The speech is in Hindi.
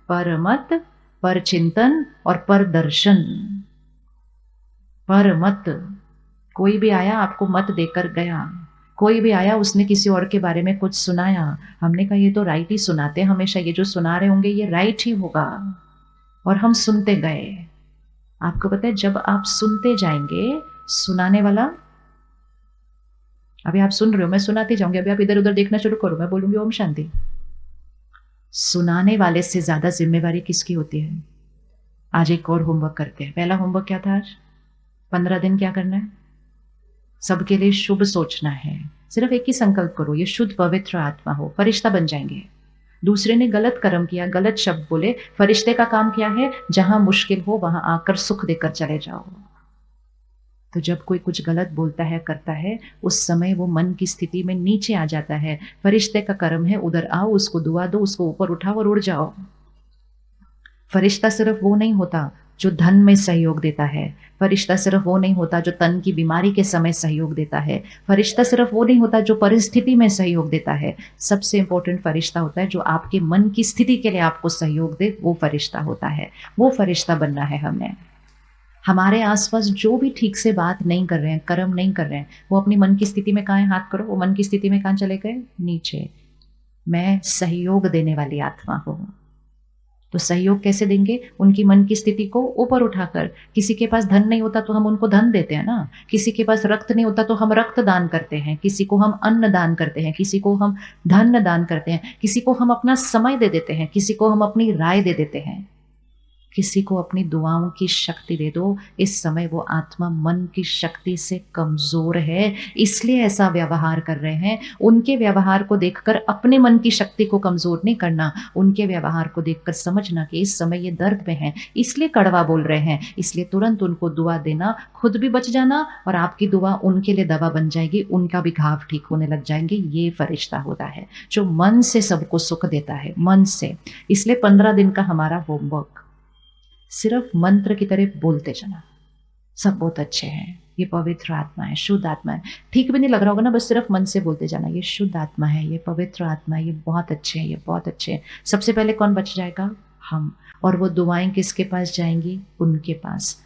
पर मत, पर चिंतन और पर दर्शन। पर मत, कोई भी आया आपको मत देकर गया, कोई भी आया उसने किसी और के बारे में कुछ सुनाया, हमने कहा ये तो राइट ही सुनाते हमेशा, ये जो सुना रहे होंगे ये राइट ही होगा, और हम सुनते गए। आपको पता है जब आप सुनते जाएंगे, सुनाने वाला, अभी आप सुन रहे हो, मैं सुनाती जाऊंगी, अभी आप इधर उधर देखना शुरू करो, मैं बोलूंगी ओम शांति। सुनाने वाले से ज्यादा जिम्मेवारी किसकी होती है? आज एक और होमवर्क करते हैं। पहला होमवर्क क्या था आज? 15 दिन क्या करना है? सबके लिए शुभ सोचना है। सिर्फ एक ही संकल्प करो, ये शुद्ध पवित्र आत्मा हो, फरिश्ता बन जाएंगे। दूसरे ने गलत कर्म किया, गलत शब्द बोले, फरिश्ते का काम क्या है? जहां मुश्किल हो वहां आकर सुख देकर चले जाओ। तो जब कोई कुछ गलत बोलता है, करता है, उस समय वो मन की स्थिति में नीचे आ जाता है। फरिश्ते का कर्म है उधर आओ, उसको दुआ दो, उसको ऊपर उठाओ और उड़ जाओ। फरिश्ता सिर्फ वो नहीं होता जो धन में सहयोग देता है, फरिश्ता सिर्फ वो नहीं होता जो तन की बीमारी के समय सहयोग देता है, फरिश्ता सिर्फ वो नहीं होता जो परिस्थिति में सहयोग देता है। सबसे इंपॉर्टेंट फरिश्ता होता है जो आपके मन की स्थिति के लिए आपको सहयोग दे, वो फरिश्ता होता है। वो फरिश्ता बनना है हमें। हमारे आसपास जो भी ठीक से बात नहीं कर रहे हैं, कर्म नहीं कर रहे हैं, वो अपनी मन की स्थिति में कहाँ है? हाथ करो, वो मन की स्थिति में कहाँ चले गए? नीचे। मैं सहयोग देने वाली आत्मा हूं। तो सहयोग कैसे देंगे? उनकी मन की स्थिति को ऊपर उठाकर। किसी के पास धन नहीं होता तो हम उनको धन देते हैं ना, किसी के पास रक्त नहीं होता तो हम रक्त दान करते हैं, किसी को हम अन्न दान करते हैं, किसी को हम धन दान करते हैं, किसी को हम अपना समय दे देते हैं, किसी को हम अपनी राय दे देते हैं, किसी को अपनी दुआओं की शक्ति दे दो। इस समय वो आत्मा मन की शक्ति से कमजोर है, इसलिए ऐसा व्यवहार कर रहे हैं। उनके व्यवहार को देखकर अपने मन की शक्ति को कमजोर नहीं करना, उनके व्यवहार को देखकर समझना कि इस समय ये दर्द में है, इसलिए कड़वा बोल रहे हैं, इसलिए तुरंत उनको दुआ देना, खुद भी बच जाना, और आपकी दुआ उनके लिए दवा बन जाएगी, उनका भी घाव ठीक होने लग जाएंगे। ये फरिश्ता होता है जो मन से सबको सुख देता है, मन से। इसलिए 15 दिन का हमारा होमवर्क, सिर्फ मंत्र की तरह बोलते जाना, सब बहुत अच्छे हैं, ये पवित्र आत्मा है, शुद्ध आत्मा है। ठीक भी नहीं लग रहा होगा ना, बस सिर्फ मन से बोलते जाना, ये शुद्ध आत्मा है, ये पवित्र आत्मा है, ये बहुत अच्छे हैं, ये बहुत अच्छे हैं। सबसे पहले कौन बच जाएगा? हम। और वो दुआएं किसके पास जाएंगी? उनके पास